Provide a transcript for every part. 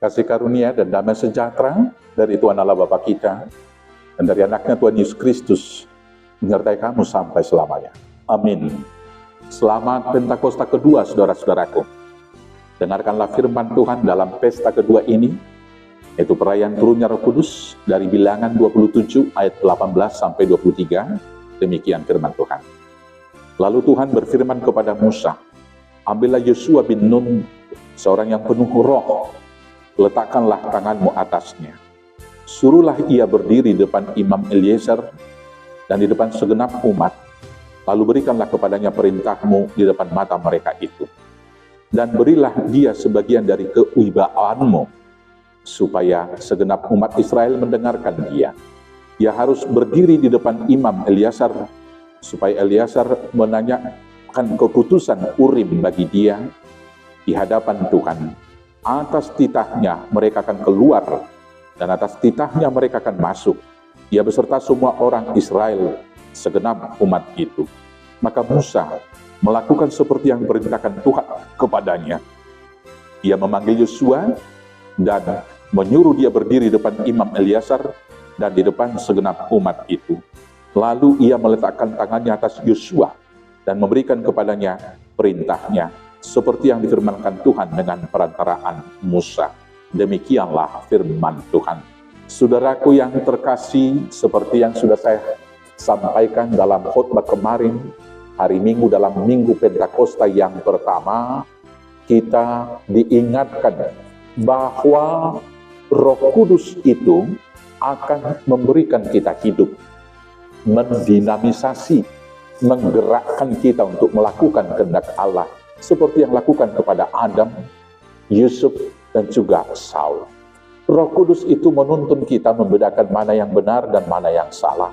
Kasih karunia dan damai sejahtera dari Tuhan Allah Bapa kita dan dari anaknya Tuhan Yesus Kristus menyertai kamu sampai selamanya. Amin. Selamat Pentakosta kedua, saudara-saudaraku. Dengarkanlah firman Tuhan dalam pesta kedua ini, yaitu perayaan turunnya Roh Kudus dari Bilangan 27 ayat 18 sampai 23. Demikian firman Tuhan. Lalu Tuhan berfirman kepada Musa, ambillah Yosua bin Nun, seorang yang penuh roh, letakkanlah tanganmu atasnya. Suruhlah ia berdiri di depan Imam Eliezer dan di depan segenap umat, lalu berikanlah kepadanya perintahmu di depan mata mereka itu. Dan berilah dia sebagian dari kewibawaanmu, supaya segenap umat Israel mendengarkan dia. Ia harus berdiri di depan Imam Eliezer, supaya Eliezer menanyakan keputusan Urim bagi dia di hadapan Tuhan. Atas titahnya mereka akan keluar, dan atas titahnya mereka akan masuk, ia beserta semua orang Israel, segenap umat itu. Maka Musa melakukan seperti yang diperintahkan Tuhan kepadanya. Ia memanggil Yosua dan menyuruh dia berdiri di depan Imam Eliezer dan di depan segenap umat itu. Lalu ia meletakkan tangannya atas Yosua dan memberikan kepadanya perintahnya, seperti yang difirmankan Tuhan dengan perantaraan Musa. Demikianlah firman Tuhan. Saudaraku yang terkasih, seperti yang sudah saya sampaikan dalam khotbah kemarin, hari Minggu dalam Minggu Pentakosta yang pertama, kita diingatkan bahwa Roh Kudus itu akan memberikan kita hidup, mendinamisasi, menggerakkan kita untuk melakukan kehendak Allah, seperti yang lakukan kepada Adam, Yusuf, dan juga Saul. Roh Kudus itu menuntun kita membedakan mana yang benar dan mana yang salah.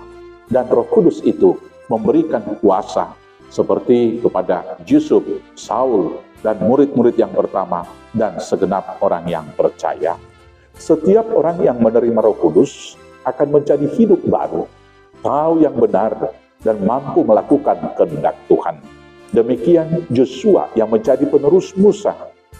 Dan Roh Kudus itu memberikan kuasa, seperti kepada Yusuf, Saul, dan murid-murid yang pertama, dan segenap orang yang percaya. Setiap orang yang menerima Roh Kudus akan menjadi hidup baru, tahu yang benar, dan mampu melakukan kehendak Tuhan. Demikian Yosua yang menjadi penerus Musa.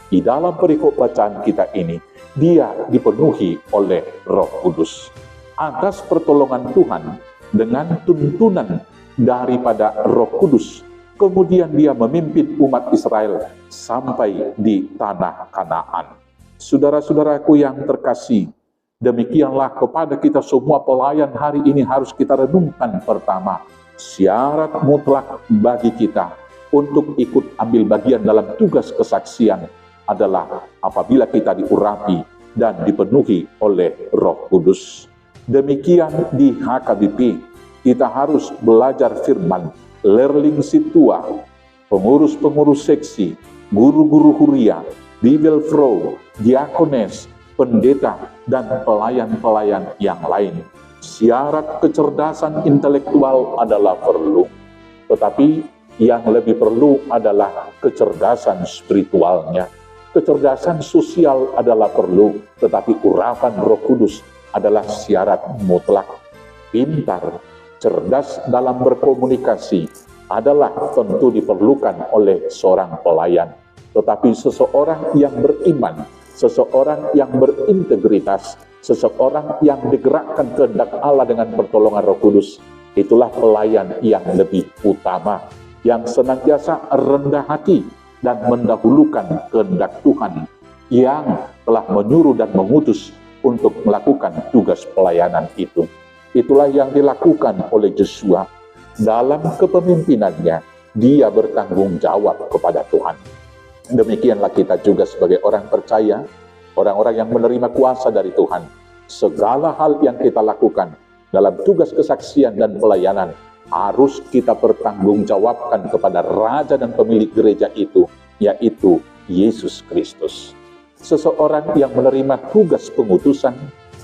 Di dalam perikop bacaan kita ini, dia dipenuhi oleh Roh Kudus. Atas pertolongan Tuhan, dengan tuntunan daripada Roh Kudus, kemudian dia memimpin umat Israel sampai di tanah Kanaan. Saudara-saudaraku yang terkasih, demikianlah kepada kita semua pelayan hari ini harus kita renungkan. Pertama, syarat mutlak bagi kita untuk ikut ambil bagian dalam tugas kesaksian adalah apabila kita diurapi dan dipenuhi oleh Roh Kudus. Demikian di HKBP, kita harus belajar firman, lerling situa, pengurus-pengurus seksi, guru-guru huria, Bible Flow, diakones, pendeta, dan pelayan-pelayan yang lain. Syarat kecerdasan intelektual adalah perlu, tetapi yang lebih perlu adalah kecerdasan spiritualnya. Kecerdasan sosial adalah perlu, tetapi urapan Roh Kudus adalah syarat mutlak. Pintar, cerdas dalam berkomunikasi adalah tentu diperlukan oleh seorang pelayan. Tetapi seseorang yang beriman, seseorang yang berintegritas, seseorang yang digerakkan kehendak Allah dengan pertolongan Roh Kudus, itulah pelayan yang lebih utama, yang senantiasa rendah hati dan mendahulukan kehendak Tuhan yang telah menyuruh dan mengutus untuk melakukan tugas pelayanan itu. Itulah yang dilakukan oleh Yosua. Dalam kepemimpinannya, dia bertanggung jawab kepada Tuhan. Demikianlah kita juga sebagai orang percaya, orang-orang yang menerima kuasa dari Tuhan. Segala hal yang kita lakukan dalam tugas kesaksian dan pelayanan harus kita pertanggungjawabkan kepada Raja dan pemilik gereja itu, yaitu Yesus Kristus. Seseorang yang menerima tugas pengutusan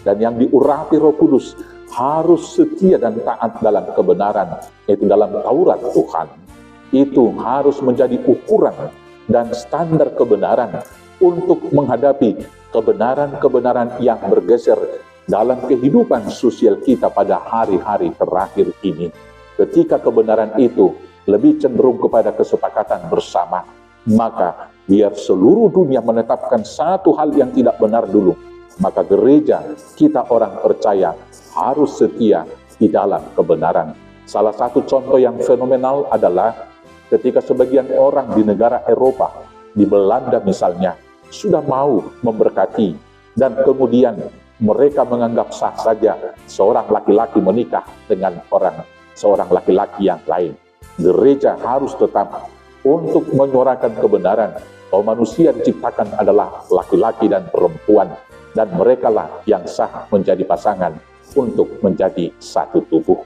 dan yang diurapi Roh Kudus harus setia dan taat dalam kebenaran, yaitu dalam Taurat Tuhan. Itu harus menjadi ukuran dan standar kebenaran untuk menghadapi kebenaran-kebenaran yang bergeser dalam kehidupan sosial kita pada hari-hari terakhir ini. Ketika kebenaran itu lebih cenderung kepada kesepakatan bersama, maka biar seluruh dunia menetapkan satu hal yang tidak benar dulu. Maka gereja, kita orang percaya, harus setia di dalam kebenaran. Salah satu contoh yang fenomenal adalah ketika sebagian orang di negara Eropa, di Belanda misalnya, sudah mau memberkati, dan kemudian mereka menganggap sah saja seorang laki-laki menikah dengan seorang laki-laki yang lain. Gereja harus tetap untuk menyuarakan kebenaran bahwa manusia diciptakan adalah laki-laki dan perempuan, dan merekalah yang sah menjadi pasangan untuk menjadi satu tubuh.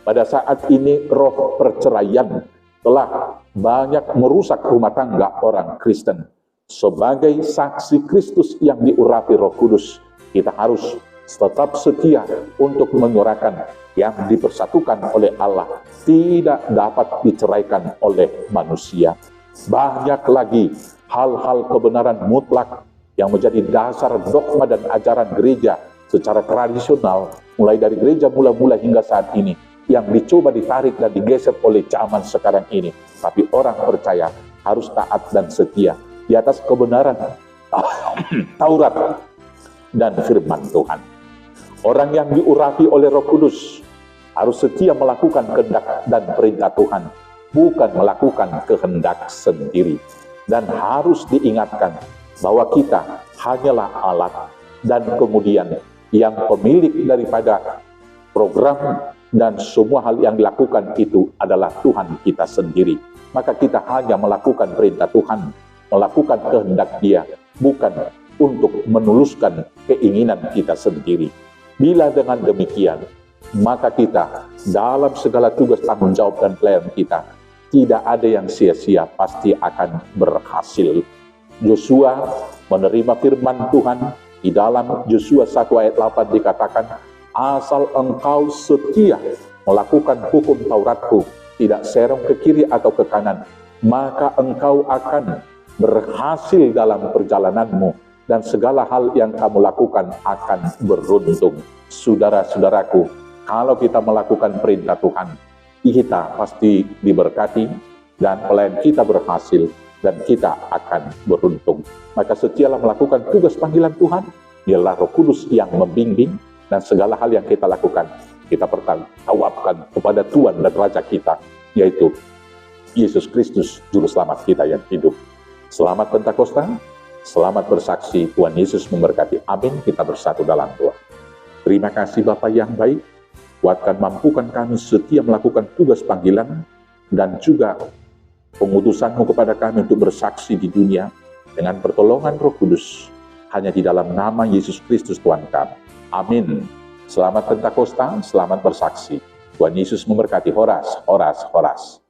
Pada saat ini roh perceraian telah banyak merusak rumah tangga orang Kristen. Sebagai saksi Kristus yang diurapi Roh Kudus, kita harus tetap setia untuk menyuarakan yang dipersatukan oleh Allah tidak dapat diceraikan oleh manusia. Banyak lagi hal-hal kebenaran mutlak yang menjadi dasar dogma dan ajaran gereja secara tradisional, mulai dari gereja mula-mula hingga saat ini, yang dicoba ditarik dan digeser oleh zaman sekarang ini. Tapi orang percaya harus taat dan setia di atas kebenaran Taurat dan firman Tuhan. Orang yang diurapi oleh Roh Kudus harus setia melakukan kehendak dan perintah Tuhan, bukan melakukan kehendak sendiri. Dan harus diingatkan bahwa kita hanyalah alat, dan kemudian yang pemilik daripada program dan semua hal yang dilakukan itu adalah Tuhan kita sendiri. Maka kita hanya melakukan perintah Tuhan, melakukan kehendak Dia, bukan untuk menuluskan keinginan kita sendiri. Bila dengan demikian, maka kita dalam segala tugas tanggung jawab dan pelayanan kita, tidak ada yang sia-sia, pasti akan berhasil. Yosua menerima firman Tuhan. Di dalam Yosua 1 ayat 8 dikatakan, asal engkau setia melakukan hukum Tauratku, tidak serong ke kiri atau ke kanan, maka engkau akan berhasil dalam perjalananmu, dan segala hal yang kamu lakukan akan beruntung. Saudara-saudaraku, kalau kita melakukan perintah Tuhan, kita pasti diberkati, dan pelayan kita berhasil, dan kita akan beruntung. Maka setialah melakukan tugas panggilan Tuhan, biarlah Roh Kudus yang membimbing, dan segala hal yang kita lakukan, kita pertanggungjawabkan kepada Tuhan dan Raja kita, yaitu Yesus Kristus, Juru Selamat kita yang hidup. Selamat Pentakosta, selamat bersaksi, Tuhan Yesus memberkati. Amin. Kita bersatu dalam doa. Terima kasih Bapa yang baik, kuatkan, mampukan kami setia melakukan tugas panggilan, dan juga pengutusan-Mu kepada kami untuk bersaksi di dunia, dengan pertolongan Roh Kudus, hanya di dalam nama Yesus Kristus Tuhan kami. Amin. Selamat Pentakosta, selamat bersaksi. Tuhan Yesus memberkati. Horas, horas, horas.